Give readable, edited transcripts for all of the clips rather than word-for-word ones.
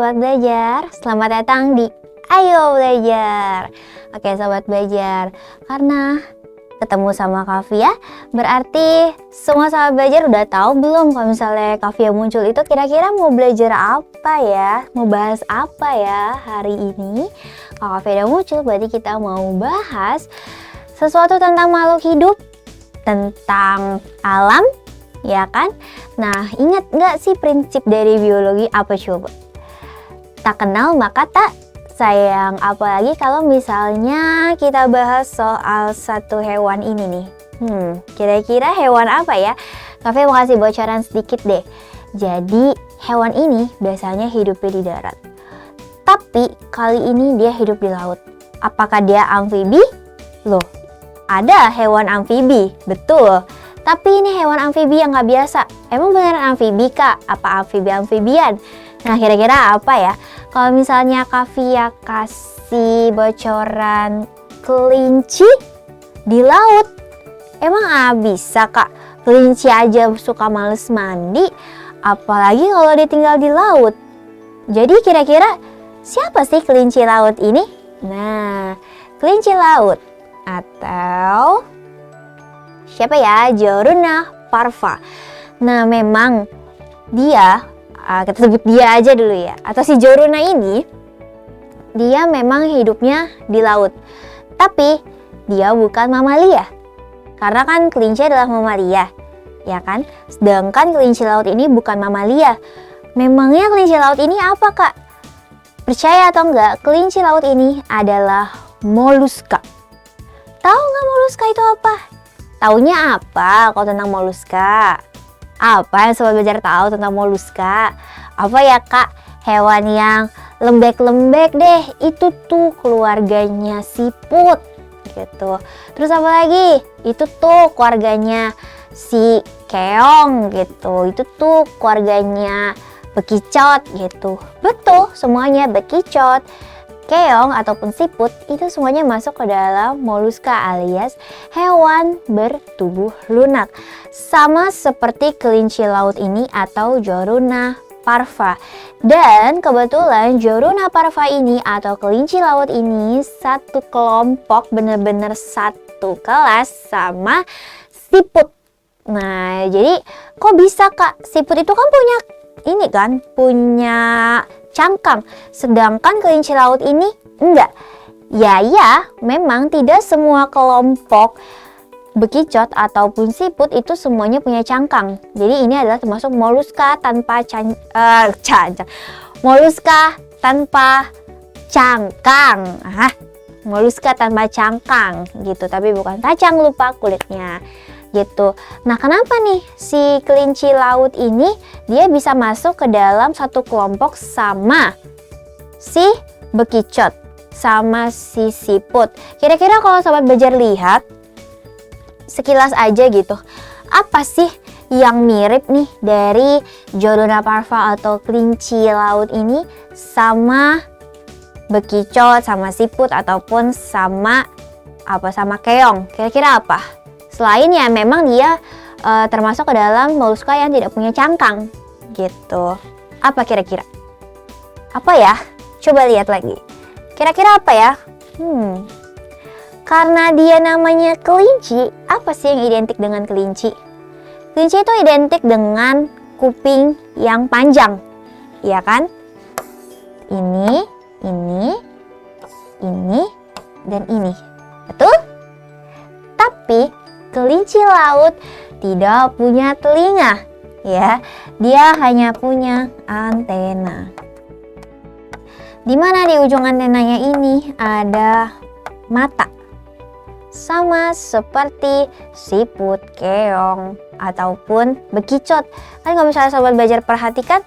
Sobat Belajar, selamat datang di Ayo Belajar. Oke Sobat Belajar, karena ketemu sama Kavia, berarti semua Sobat Belajar udah tahu belum kalau misalnya Kavia muncul itu kira-kira mau belajar apa ya? Mau bahas apa ya hari ini? Kalau Kavia udah muncul, berarti kita mau bahas sesuatu tentang makhluk hidup, tentang alam, ya kan? Nah, ingat nggak sih prinsip dari biologi apa coba? Tak kenal maka tak sayang. Apalagi kalau misalnya kita bahas soal satu hewan ini nih. Kira-kira hewan apa ya? Kavia mau kasih bocoran sedikit deh. Jadi hewan ini biasanya hidupnya di darat. Tapi kali ini dia hidup di laut. Apakah dia amfibi? Loh, ada hewan amfibi, betul. Tapi ini hewan amfibi yang nggak biasa. Emang beneran amfibi kak? Apa amfibi-amfibian? Nah kira-kira apa ya? Kalau misalnya Kavia kasih bocoran kelinci di laut. Emang bisa kak? Kelinci aja suka males mandi. Apalagi kalau dia tinggal di laut. Jadi kira-kira siapa sih kelinci laut ini? Nah, kelinci laut atau siapa ya? Joruna parva. Nah memang dia, kita sebut dia aja dulu ya, atau si Joruna ini, dia memang hidupnya di laut. Tapi dia bukan mamalia. Karena kan kelinci adalah mamalia, ya kan? Sedangkan kelinci laut ini bukan mamalia. Memangnya kelinci laut ini apa kak? Percaya atau enggak, kelinci laut ini adalah moluska. Tahu nggak moluska itu apa? Taunya apa kalau tentang moluska? Apa yang Sobat Belajar tahu tentang moluska? Apa ya kak? Hewan yang lembek-lembek deh. Itu tuh keluarganya siput gitu. Terus apa lagi? Itu tuh keluarganya si keong gitu. Itu tuh keluarganya bekicot gitu. Betul, semuanya bekicot, keong ataupun siput itu semuanya masuk ke dalam moluska alias hewan bertubuh lunak. Sama seperti kelinci laut ini atau Joruna parva. Dan kebetulan Joruna parva ini atau kelinci laut ini satu kelompok, bener-bener satu kelas sama siput. Nah jadi kok bisa kak? Siput itu kan punya cangkang, sedangkan kelinci laut ini enggak. Ya, memang tidak semua kelompok bekicot ataupun siput itu semuanya punya cangkang. Jadi ini adalah termasuk moluska tanpa moluska tanpa cangkang. Moluska tanpa cangkang gitu, tapi bukan kacang lupa kulitnya. Gitu. Nah kenapa nih si kelinci laut ini dia bisa masuk ke dalam satu kelompok sama si bekicot sama si siput? Kira-kira kalau Sobat Belajar lihat sekilas aja gitu, apa sih yang mirip nih dari Joruna parva atau kelinci laut ini sama bekicot, sama siput ataupun sama keong? Kira-kira apa? Selain ya memang dia termasuk ke dalam moluska yang tidak punya cangkang gitu. Apa kira-kira? Apa ya? Coba lihat lagi. Kira-kira apa ya? Karena dia namanya kelinci, apa sih yang identik dengan kelinci? Kelinci itu identik dengan kuping yang panjang, ya kan? Ini, dan ini. Betul? Tapi kelinci laut tidak punya telinga, ya. Dia hanya punya antena. Di mana di ujung antenanya ini ada mata. Sama seperti siput, keong, ataupun bekicot. Kan kalau misalnya Sobat Belajar perhatikan,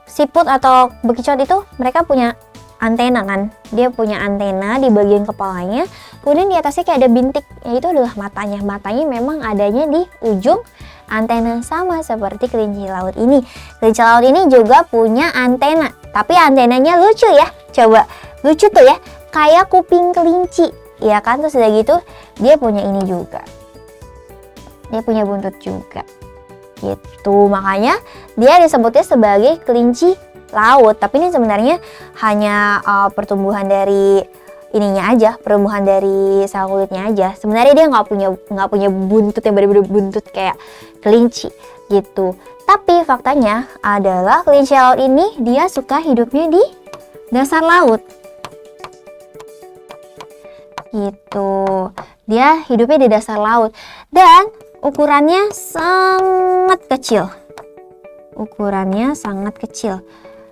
siput atau bekicot itu mereka punya antena kan. Dia punya antena di bagian kepalanya. Kemudian di atasnya kayak ada bintik, yaitu adalah matanya. Matanya memang adanya di ujung antena, sama seperti kelinci laut ini. Kelinci laut ini juga punya antena, tapi antenanya lucu ya. Coba, lucu tuh ya, kayak kuping kelinci, ya kan? Terus udah gitu, dia punya ini juga. Dia punya buntut juga. Gitu, makanya dia disebutnya sebagai kelinci laut. Tapi ini sebenarnya hanya pertumbuhan dari ininya aja, pertumbuhan dari sel kulitnya aja. Sebenarnya dia nggak punya buntut yang benar-benar buntut kayak kelinci gitu. Tapi faktanya adalah kelinci laut ini dia suka hidupnya di dasar laut gitu. Dia hidupnya di dasar laut dan ukurannya sangat kecil. Ukurannya sangat kecil.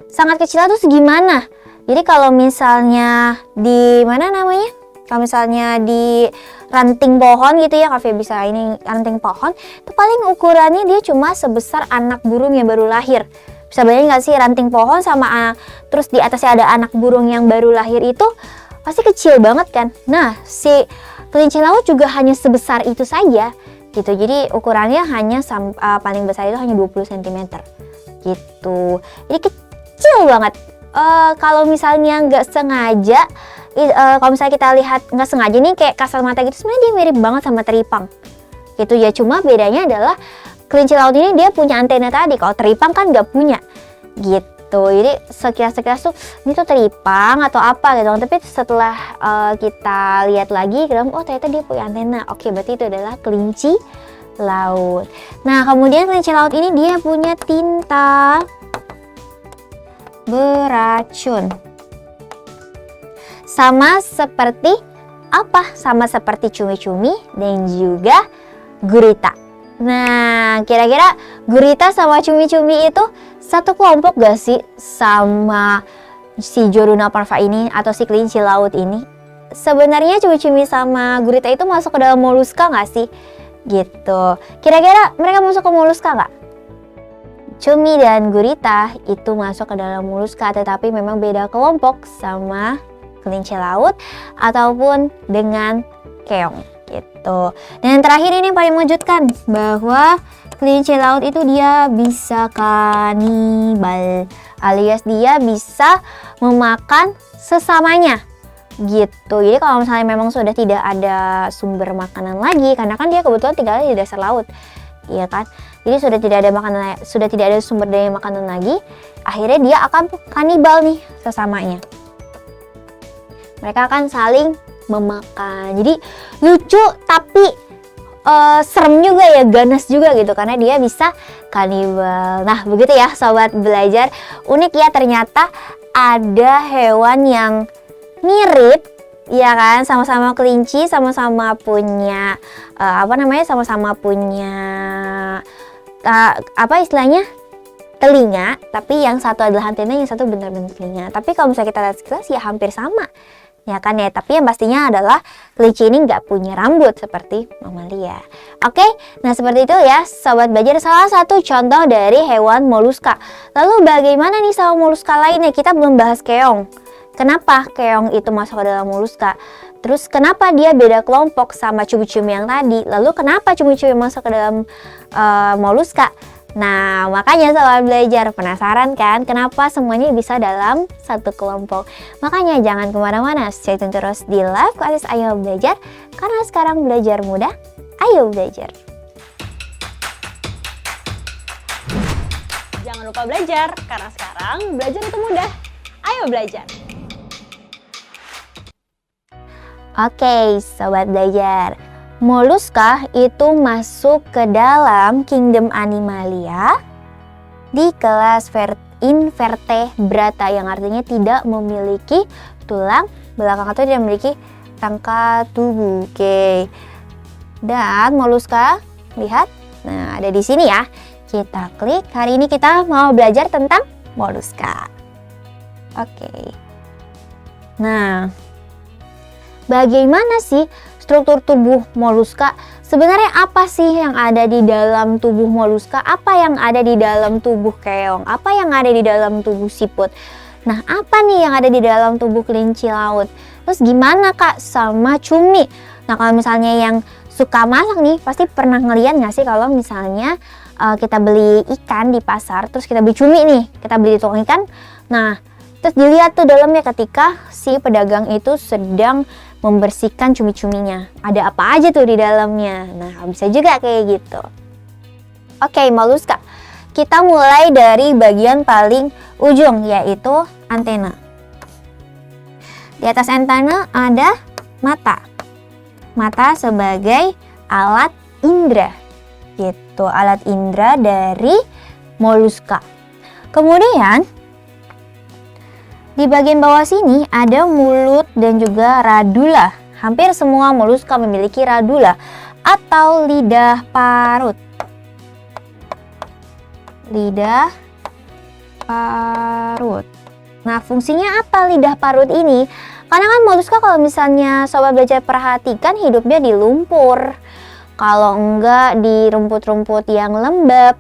Sangat kecil itu segimana? Jadi kalau misalnya di mana namanya? Kalau misalnya di ranting pohon gitu ya, Kak bisa ini ranting pohon, itu paling ukurannya dia cuma sebesar anak burung yang baru lahir. Bisa bayangin nggak sih ranting pohon sama terus di atasnya ada anak burung yang baru lahir itu pasti kecil banget kan? Nah, si kelinci laut juga hanya sebesar itu saja gitu. Jadi ukurannya hanya paling besar itu hanya 20 cm gitu. Jadi kecil banget. Kalau misalnya nggak sengaja, kalau misalnya kita lihat nggak sengaja nih kayak kasat mata gitu, sebenarnya dia mirip banget sama teripang gitu ya. Cuma bedanya adalah kelinci laut ini dia punya antena tadi, kalau teripang kan nggak punya gitu. Jadi sekilas tuh ini tuh teripang atau apa gitu. Tapi setelah kita lihat lagi, oh ternyata dia punya antena. Oke, berarti itu adalah kelinci laut. Nah, kemudian kelinci laut ini dia punya tinta beracun. Sama seperti apa? Sama seperti cumi-cumi dan juga gurita. Nah, kira-kira gurita sama cumi-cumi itu satu kelompok gak sih sama si Joruna parva ini atau si kelinci laut ini? Sebenarnya cumi-cumi sama gurita itu masuk ke dalam moluska gak sih? Gitu. Kira-kira mereka masuk ke moluska gak? Cumi dan gurita itu masuk ke dalam moluska, tetapi memang beda kelompok sama kelinci laut ataupun dengan keong gitu. Dan yang terakhir ini paling mengejutkan bahwa kelinci laut itu dia bisa kanibal, alias dia bisa memakan sesamanya gitu. Jadi kalau misalnya memang sudah tidak ada sumber makanan lagi, karena kan dia kebetulan tinggalnya di dasar laut, iya kan? Jadi sudah tidak ada sumber daya makanan lagi, akhirnya dia akan kanibal nih sesamanya. Mereka akan saling memakan. Jadi lucu tapi serem juga ya, ganas juga gitu, karena dia bisa kanibal. Nah, begitu ya sobat belajar. Unik ya, ternyata ada hewan yang mirip ya kan, sama-sama kelinci, sama-sama punya sama-sama punya istilahnya telinga, tapi yang satu adalah antena, yang satu benar-benar telinga. Tapi kalau misalnya kita lihat sekilas ya hampir sama ya kan ya. Tapi yang pastinya adalah kelinci ini nggak punya rambut seperti mamalia. Oke, nah seperti itu ya sobat belajar, salah satu contoh dari hewan moluska. Lalu bagaimana nih sama moluska lainnya? Kita belum bahas keong. Kenapa keong itu masuk ke dalam moluska? Terus kenapa dia beda kelompok sama cumi-cumi yang tadi? Lalu kenapa cumi-cumi masuk ke dalam moluska? Nah, makanya sobat belajar penasaran kan kenapa semuanya bisa dalam satu kelompok? Makanya jangan kemana-mana, stay tune terus di Live Classes Ayo Belajar, karena sekarang belajar mudah, ayo belajar. Jangan lupa belajar, karena sekarang belajar itu mudah, ayo belajar. Oke, sobat belajar. Moluska itu masuk ke dalam kingdom Animalia di kelas Invertebrata, yang artinya tidak memiliki tulang belakang atau tidak memiliki rangka tubuh. Oke. Dan moluska, lihat. Nah, ada di sini ya. Kita klik. Hari ini kita mau belajar tentang moluska. Oke. Nah, bagaimana sih struktur tubuh moluska? Sebenarnya apa sih yang ada di dalam tubuh moluska? Apa yang ada di dalam tubuh keong? Apa yang ada di dalam tubuh siput? Nah, apa nih yang ada di dalam tubuh kelinci laut? Terus gimana Kak sama cumi? Nah, kalau misalnya yang suka masak nih, pasti pernah ngeliat gak sih kalau misalnya kita beli ikan di pasar, terus kita beli cumi nih, kita beli di tukang ikan. Nah, terus dilihat tuh dalamnya ketika si pedagang itu sedang membersihkan cumi-cuminya. Ada apa aja tuh di dalamnya? Nah, bisa juga kayak gitu. Oke, moluska. Kita mulai dari bagian paling ujung, yaitu antena. Di atas antena ada mata. Mata sebagai alat indera, gitu, alat indera dari moluska. Kemudian di bagian bawah sini ada mulut dan juga radula. Hampir semua moluska memiliki radula atau lidah parut. Lidah parut. Nah, fungsinya apa lidah parut ini? Karena kan moluska kalau misalnya sobat belajar perhatikan hidupnya di lumpur. Kalau enggak di rumput-rumput yang lembab,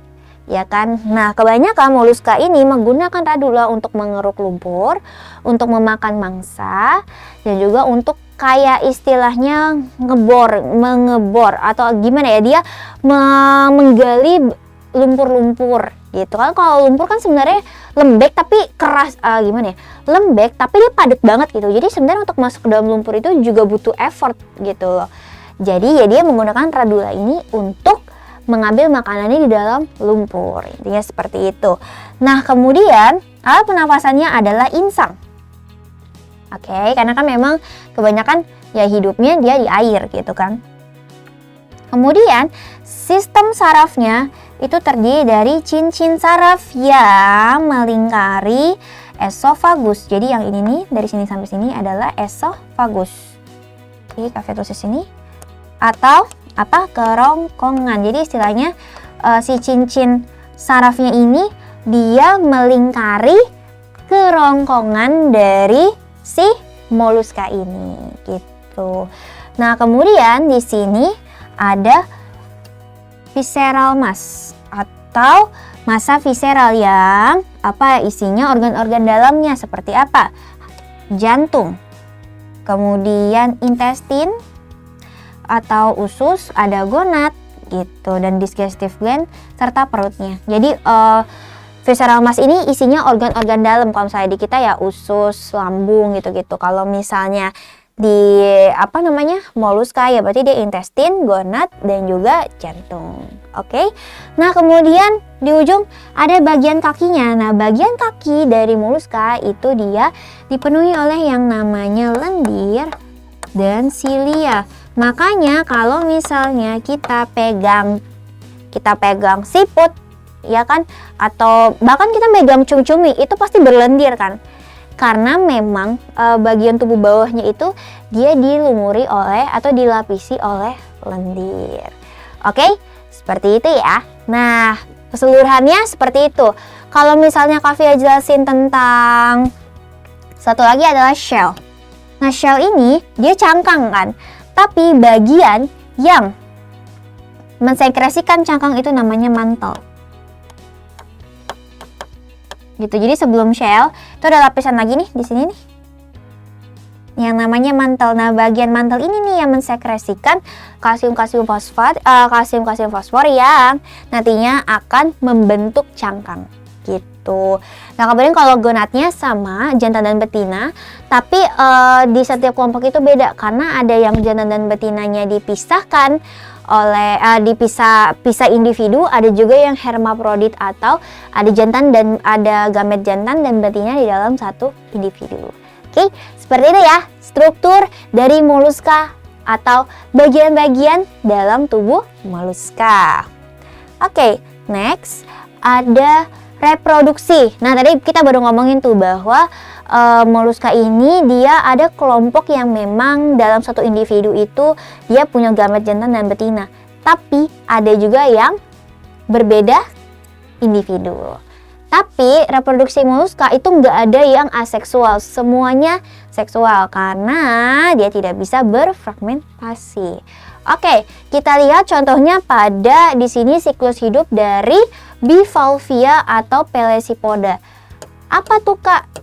ya kan? Nah, kebanyakan moluska ini menggunakan radula untuk mengeruk lumpur, untuk memakan mangsa, dan juga untuk kayak istilahnya mengebor atau gimana ya, dia menggali lumpur-lumpur gitu kan. Kalau lumpur kan sebenarnya lembek tapi keras, gimana ya, lembek tapi dia padat banget gitu. Jadi sebenarnya untuk masuk ke dalam lumpur itu juga butuh effort gitu loh. Jadi ya dia menggunakan radula ini untuk mengambil makanannya di dalam lumpur, intinya seperti itu. Nah, kemudian alat pernapasannya adalah insang. Oke, karena kan memang kebanyakan ya hidupnya dia di air gitu kan. Kemudian sistem sarafnya itu terdiri dari cincin saraf yang melingkari esofagus. Jadi yang ini nih, dari sini sampai sini adalah esofagus. Oke, kafetusis ini atau apa, kerongkongan. Jadi istilahnya si cincin sarafnya ini dia melingkari kerongkongan dari si moluska ini gitu. Nah, kemudian di sini ada visceral mass atau massa visceral yang apa, isinya organ-organ dalamnya seperti apa? Jantung, kemudian intestin atau usus, ada gonad gitu, dan digestive gland serta perutnya. Jadi visceral mass ini isinya organ-organ dalam. Kalau misalnya di kita ya usus, lambung gitu-gitu. Kalau misalnya di apa namanya moluska ya berarti dia intestin, gonad, dan juga jantung. Oke. Nah, kemudian di ujung ada bagian kakinya. Nah, bagian kaki dari moluska itu dia dipenuhi oleh yang namanya lendir dan silia. Makanya kalau misalnya kita pegang siput ya kan, atau bahkan kita megang cumi-cumi, itu pasti berlendir kan. Karena memang bagian tubuh bawahnya itu dia dilumuri oleh atau dilapisi oleh lendir. Oke, seperti itu ya. Nah, keseluruhannya seperti itu. Kalau misalnya Kavia jelasin tentang satu lagi adalah shell. Nah, shell ini dia cangkang kan, tapi bagian yang mensekresikan cangkang itu namanya mantel. Gitu. Jadi sebelum shell itu ada lapisan lagi nih di sini nih, yang namanya mantel. Nah, bagian mantel ini nih yang mensekresikan kalsium fosfor yang nantinya akan membentuk cangkang gitu. Nah, kemudian kalau gonadnya sama jantan dan betina, tapi di setiap kelompok itu beda karena ada yang jantan dan betinanya dipisahkan oleh dipisah individu, ada juga yang hermaprodit atau ada jantan dan ada gamet jantan dan betina di dalam satu individu. Oke, seperti itu ya struktur dari moluska atau bagian-bagian dalam tubuh moluska. Oke, next ada reproduksi. Nah, tadi kita baru ngomongin tuh bahwa moluska ini dia ada kelompok yang memang dalam satu individu itu dia punya gamet jantan dan betina. Tapi ada juga yang berbeda individu. Tapi reproduksi moluska itu nggak ada yang aseksual, semuanya seksual karena dia tidak bisa berfragmentasi. Oke, kita lihat contohnya pada di sini siklus hidup dari bivalvia atau pelesipoda. Apa tuh Kak?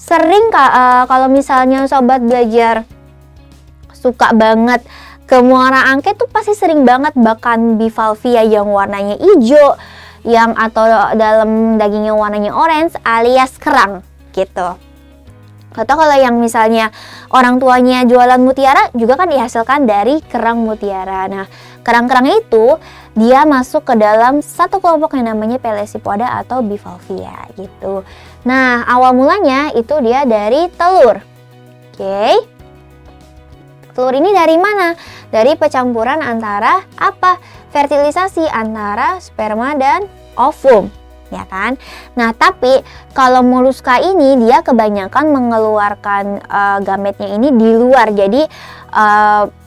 Sering kalau misalnya sobat belajar suka banget ke Muara Angke tuh pasti sering banget makan bivalvia yang warnanya hijau, yang atau dalam dagingnya warnanya orange alias kerang gitu. Atau kalau yang misalnya orang tuanya jualan mutiara juga kan dihasilkan dari kerang mutiara. Nah, kerang-kerang itu dia masuk ke dalam satu kelompok yang namanya Pelecypoda atau bivalvia gitu. Nah, awal mulanya itu dia dari telur. Oke. Telur ini dari mana? Dari percampuran antara apa? Fertilisasi antara sperma dan ovum, ya kan? Nah, tapi kalau moluska ini dia kebanyakan mengeluarkan gametnya ini di luar. Jadi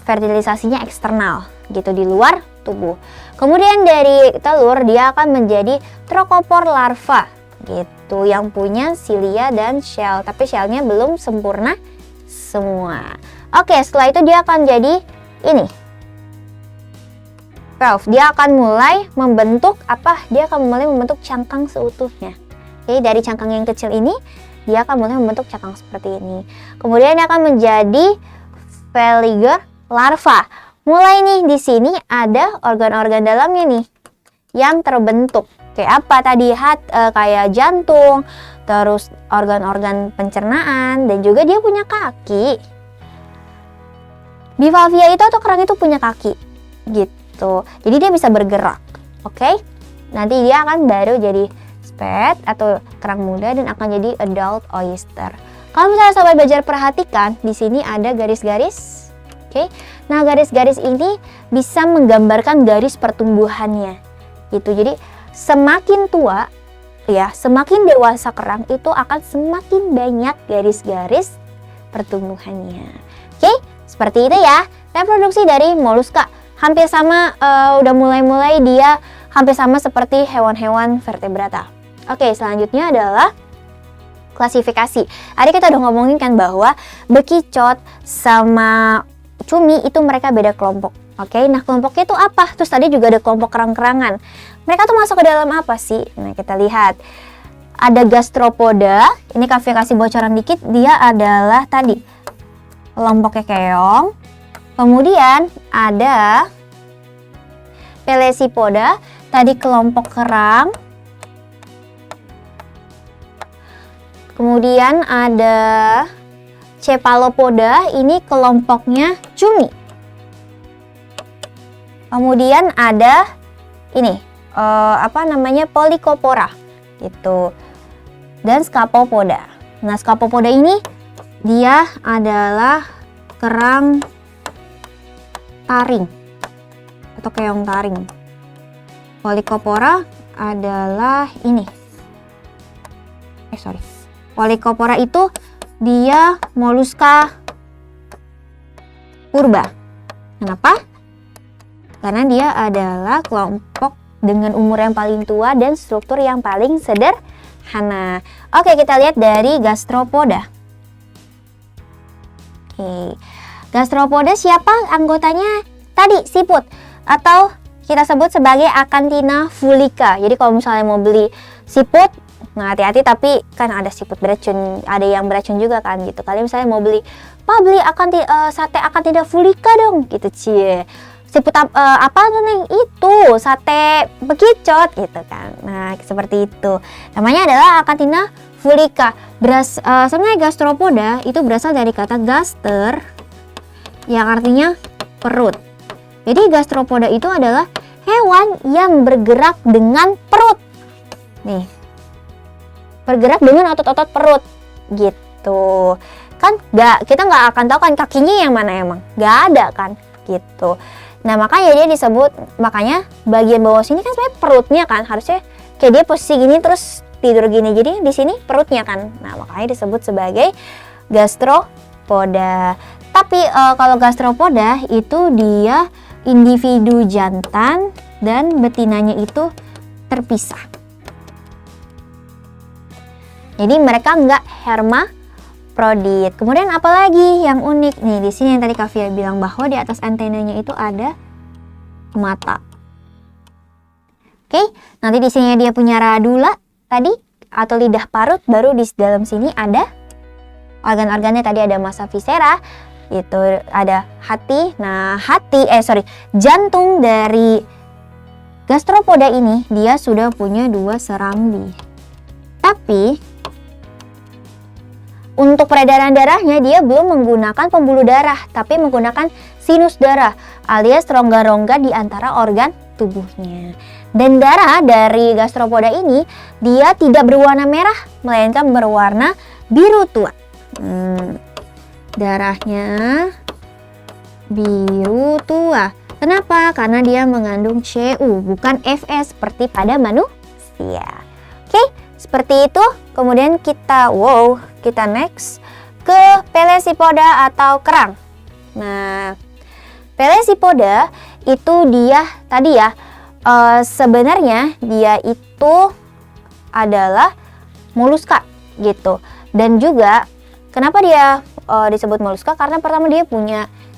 fertilisasinya eksternal gitu, di luar tubuh. Kemudian dari telur dia akan menjadi throcopor larva gitu, yang punya silia dan shell, tapi shellnya belum sempurna semua. Oke, setelah itu dia akan jadi ini. Dia akan mulai membentuk apa? Dia akan mulai membentuk cangkang seutuhnya. Oke, dari cangkang yang kecil ini dia akan mulai membentuk cangkang seperti ini. Kemudian dia akan menjadi veliger larva. Mulai nih di sini ada organ-organ dalamnya nih yang terbentuk. Kayak apa tadi? Kayak jantung, terus organ-organ pencernaan, dan juga dia punya kaki. Bivalvia itu atau kerang itu punya kaki gitu. Jadi dia bisa bergerak. Oke? Nanti dia akan baru jadi spad atau kerang muda dan akan jadi adult oyster. Kalau misalnya sobat belajar perhatikan, di sini ada garis-garis. Oke. Nah, garis-garis ini bisa menggambarkan garis pertumbuhannya. Gitu. Jadi semakin tua ya, semakin dewasa kerang itu akan semakin banyak garis-garis pertumbuhannya. Oke? Seperti itu ya. Reproduksi dari moluska hampir sama, udah mulai dia hampir sama seperti hewan-hewan vertebrata. Oke, selanjutnya adalah klasifikasi. Tadi kita udah ngomongin kan bahwa bekicot sama cumi itu mereka beda kelompok. Oke, nah kelompoknya itu apa? Terus tadi juga ada kelompok kerang-kerangan. Mereka tuh masuk ke dalam apa sih? Nah, kita lihat. Ada gastropoda. Ini Kafia kasih bocoran dikit, dia adalah tadi kelompoknya keong. Kemudian ada Pelecypoda, tadi kelompok kerang. Kemudian ada Cephalopoda, ini kelompoknya cumi. Kemudian ada ini Polycopora gitu. Dan Scapopoda. Nah, Scapopoda ini dia adalah kerang taring atau keong taring. Polycopora adalah ini. Polycopora itu dia moluska purba. Kenapa? Karena dia adalah kelompok dengan umur yang paling tua dan struktur yang paling sederhana. Oke, kita lihat dari gastropoda. Oke. Gastropoda siapa anggotanya? Tadi siput atau kita sebut sebagai Acanthina fulica. Jadi kalau misalnya mau beli siput, nah hati-hati, tapi kan ada siput beracun, ada yang beracun juga kan gitu. Kalian misalnya mau beli, "Pak, beli sate Acanthina fulica dong." Gitu, cie. Siput apa nih? Itu sate bekicot gitu kan. Nah, seperti itu. Namanya adalah Acanthina fulica. Sebenarnya gastropoda itu berasal dari kata gaster yang artinya perut. Jadi gastropoda itu adalah hewan yang bergerak dengan perut. Nih. Bergerak dengan otot-otot perut gitu. Kan kita nggak akan tahu kan kakinya yang mana emang. Nggak ada kan gitu. Nah, makanya dia disebut, makanya bagian bawah sini kan sebenarnya perutnya kan, harusnya kayak dia posisi gini terus tidur gini. Jadi di sini perutnya kan. Nah, makanya disebut sebagai gastropoda. Tapi kalau gastropoda itu dia individu jantan dan betinanya itu terpisah. Jadi mereka nggak hermaprodit. Kemudian apalagi yang unik nih di sini yang tadi Kavia bilang bahwa di atas antenanya itu ada mata. Oke, nanti di sini dia punya radula tadi atau lidah parut, baru di dalam sini ada organ-organnya. Tadi ada massa viscera, itu ada hati. Nah, jantung dari gastropoda ini dia sudah punya 2 serambi. Tapi untuk peredaran darahnya dia belum menggunakan pembuluh darah, tapi menggunakan sinus darah alias rongga-rongga di antara organ tubuhnya. Dan darah dari gastropoda ini dia tidak berwarna merah, melainkan berwarna biru tua. Darahnya biru tua. Kenapa? Karena dia mengandung Cu, bukan Fe seperti pada manusia. Oke, seperti itu. Kemudian kita next ke Pelesipoda atau kerang. Nah, Pelesipoda itu dia tadi ya, sebenarnya dia itu adalah moluska gitu. Dan juga kenapa dia disebut moluska? Karena pertama dia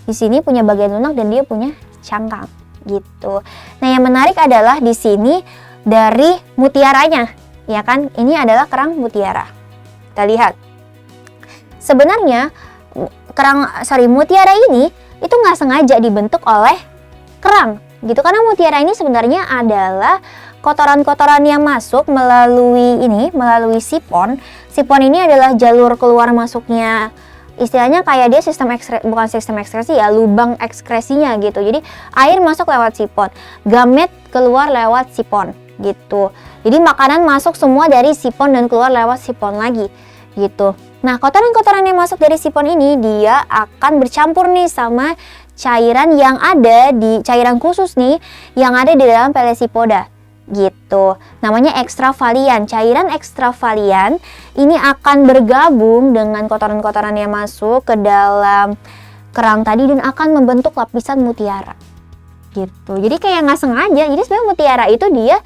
di sini punya bagian lunak dan dia punya cangkang gitu. Nah, yang menarik adalah di sini dari mutiaranya, ya kan? Ini adalah kerang mutiara. Kita lihat. Sebenarnya mutiara ini itu nggak sengaja dibentuk oleh kerang gitu, karena mutiara ini sebenarnya adalah kotoran-kotoran yang masuk melalui sipon. Sipon ini adalah jalur keluar masuknya, istilahnya kayak dia bukan sistem ekskresi ya, lubang ekskresinya gitu. Jadi air masuk lewat sipon, gamet keluar lewat sipon gitu. Jadi makanan masuk semua dari sipon dan keluar lewat sipon lagi gitu. Nah, kotoran-kotoran yang masuk dari sipon ini dia akan bercampur nih sama cairan khusus nih yang ada di dalam Pelesipoda gitu. Namanya ekstravalian. Cairan ekstravalian ini akan bergabung dengan kotoran-kotoran yang masuk ke dalam kerang tadi dan akan membentuk lapisan mutiara gitu. Jadi kayak nggak sengaja. Jadi sebenarnya mutiara itu dia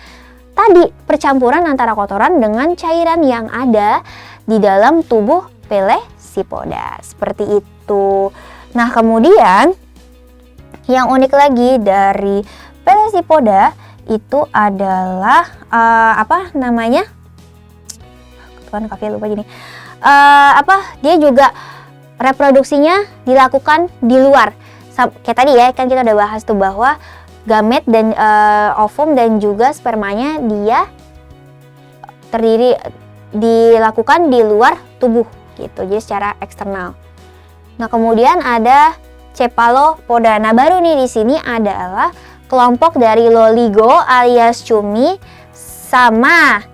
tadi percampuran antara kotoran dengan cairan yang ada di dalam tubuh Pelesipoda. Seperti itu. Nah, kemudian yang unik lagi dari Pelesipoda itu adalah dia juga reproduksinya dilakukan di luar. Kayak tadi ya, kan kita udah bahas tuh bahwa gamet dan ovum dan juga spermanya dia dilakukan di luar tubuh gitu, jadi secara eksternal. Nah, kemudian ada Cephalopoda. Nah, baru nih di sini adalah kelompok dari Loligo alias cumi sama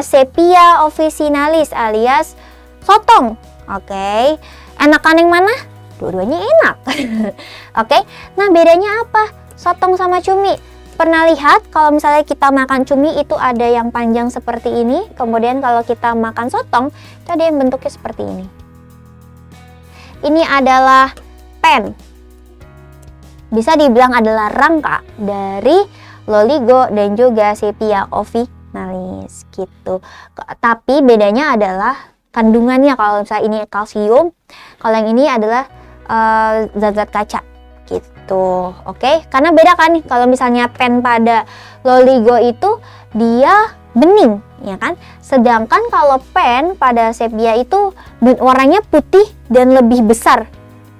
Sepia officinalis alias sotong. Oke. Enakan yang mana? Dua-duanya enak. Oke. Nah, bedanya apa? Sotong sama cumi. Pernah lihat kalau misalnya kita makan cumi itu ada yang panjang seperti ini, kemudian kalau kita makan sotong itu ada yang bentuknya seperti ini. Ini adalah pen. Bisa dibilang adalah rangka dari Loligo dan juga Sepia officinalis gitu. Tapi bedanya adalah kandungannya. Kalau misalnya ini kalsium, kalau yang ini adalah zat-zat kaca gitu. Oke, karena beda kan nih, kalau misalnya pen pada Loligo itu dia bening, ya kan? Sedangkan kalau pen pada Sepia itu warnanya putih dan lebih besar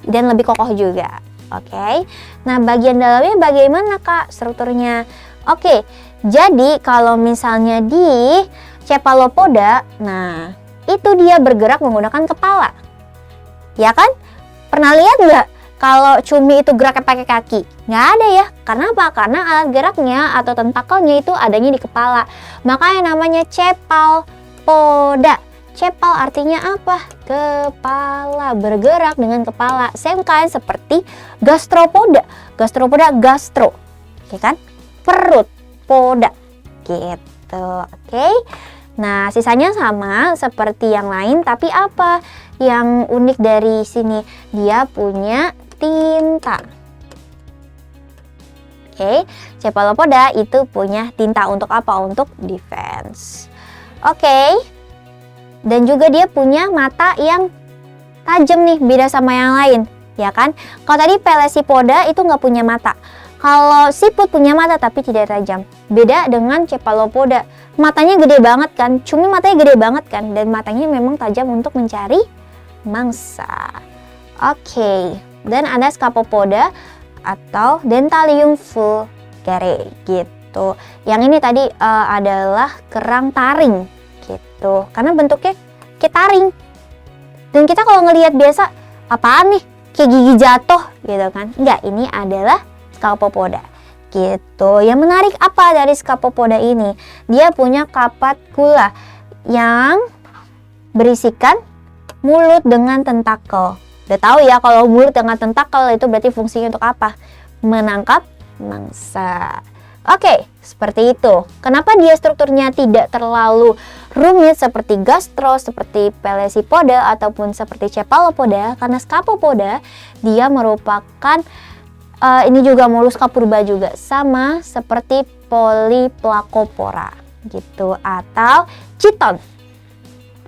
dan lebih kokoh juga. Oke. Nah, bagian dalamnya bagaimana, Kak, strukturnya? Oke. Jadi kalau misalnya di Cephalopoda, nah, itu dia bergerak menggunakan kepala. Ya kan? Pernah lihat nggak kalau cumi itu geraknya pakai kaki? Nggak ada ya. Karena apa? Karena alat geraknya atau tentakelnya itu adanya di kepala. Makanya namanya Cephalopoda. Cepal artinya apa? Kepala, bergerak dengan kepala. Same kind seperti gastropoda. Gastropoda gastro, oke kan? Perut, poda, gitu. Oke. Nah, sisanya sama seperti yang lain, tapi apa yang unik dari sini? Dia punya tinta. Oke, Cephalopoda itu punya tinta untuk apa? Untuk defense. Oke. Dan juga dia punya mata yang tajam nih, beda sama yang lain, ya kan? Kalau tadi Pelesipoda itu nggak punya mata. Kalau siput punya mata tapi tidak tajam. Beda dengan Cephalopoda. Matanya gede banget kan? Cumi matanya gede banget kan? Dan matanya memang tajam untuk mencari mangsa. Oke. Dan ada Scapopoda atau Dentalium vulgare gitu. Yang ini tadi adalah kerang taring gitu, karena bentuknya kayak taring. Dan kita kalau ngelihat biasa, apaan nih? Kayak gigi jatuh gitu kan? Enggak, ini adalah Scapopoda gitu. Yang menarik apa dari Scapopoda ini? Dia punya carpacula yang berisikan mulut dengan tentakel. Udah tahu ya kalau mulut dengan tentakel itu berarti fungsinya untuk apa? Menangkap mangsa. Oke, seperti itu. Kenapa dia strukturnya tidak terlalu rumit seperti gastro, seperti Pelecypoda ataupun seperti Cephalopoda? Karena Scapopoda dia merupakan ini juga moluska purba juga, sama seperti Polyplacopora gitu atau chiton.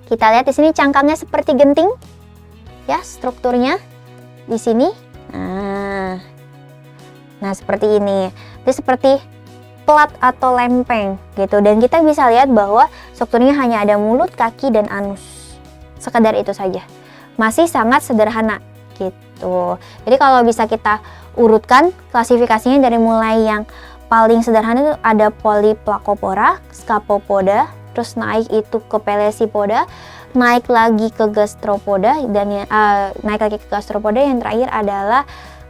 Kita lihat di sini cangkangnya seperti genting. Ya, strukturnya di sini. Nah, seperti ini. Itu seperti plat atau lempeng gitu, dan kita bisa lihat bahwa strukturnya hanya ada mulut, kaki, dan anus. Sekedar itu saja, masih sangat sederhana gitu. Jadi kalau bisa kita urutkan klasifikasinya dari mulai yang paling sederhana itu ada Polyplacopora, Scapopoda, terus naik itu ke Pelecypoda, naik lagi ke Gastropoda, dan naik lagi ke Gastropoda, yang terakhir adalah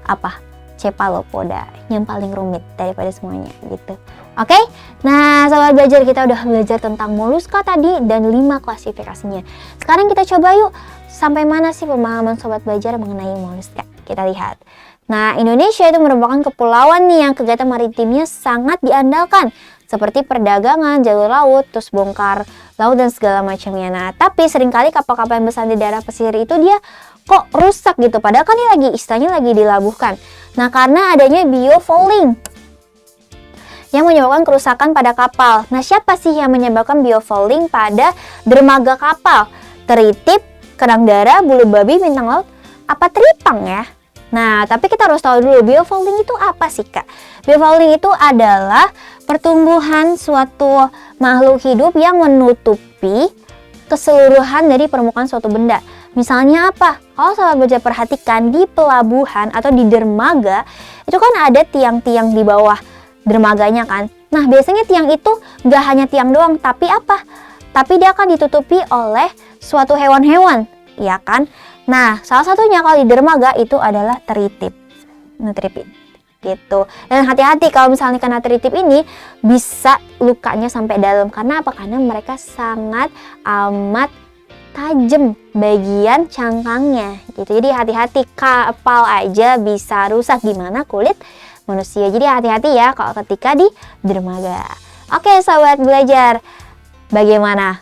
apa? Cephalopoda, yang paling rumit daripada semuanya gitu. Oke, nah sobat belajar, kita udah belajar tentang moluska tadi dan 5 klasifikasinya. Sekarang kita coba yuk, sampai mana sih pemahaman sobat belajar mengenai moluska? Kita lihat. Nah, Indonesia itu merupakan kepulauan nih yang kegiatan maritimnya sangat diandalkan, seperti perdagangan, jalur laut, terus bongkar laut dan segala macamnya. Nah, tapi seringkali kapal-kapal yang bersandar di daerah pesisir itu dia kok rusak gitu, padahal kan dia lagi istilahnya lagi dilabuhkan. Nah, karena adanya biofouling yang menyebabkan kerusakan pada kapal. Nah, siapa sih yang menyebabkan biofouling pada dermaga kapal? Teritip, kerang darah, bulu babi, bintang laut, apa teripang ya? Nah, tapi kita harus tahu dulu biofouling itu apa sih, Kak? Biofouling itu adalah pertumbuhan suatu makhluk hidup yang menutupi keseluruhan dari permukaan suatu benda. Misalnya apa? Kalau sahabat belajar perhatikan di pelabuhan atau di dermaga, itu kan ada tiang-tiang di bawah dermaganya kan. Nah, biasanya tiang itu nggak hanya tiang doang, tapi apa? Tapi dia akan ditutupi oleh suatu hewan-hewan, ya kan? Nah, salah satunya kalau di dermaga itu adalah teritip. Teritip gitu. Dan hati-hati kalau misalnya kena teritip ini bisa lukanya sampai dalam. Karena apa? Karena mereka sangat amat tajam bagian cangkangnya gitu. Jadi hati-hati, kapal aja bisa rusak, gimana kulit manusia. Jadi hati-hati ya kalau ketika di dermaga. Oke, sahabat belajar, bagaimana?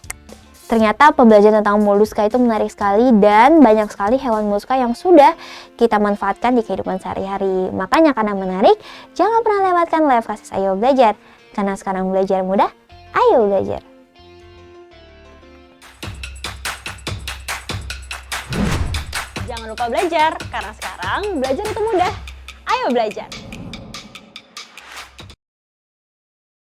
Ternyata pembelajaran tentang moluska itu menarik sekali dan banyak sekali hewan moluska yang sudah kita manfaatkan di kehidupan sehari-hari. Makanya karena menarik, jangan pernah lewatkan live Kasus Ayo Belajar. Karena sekarang belajar mudah, ayo belajar. Jangan lupa belajar, karena sekarang belajar itu mudah. Ayo belajar!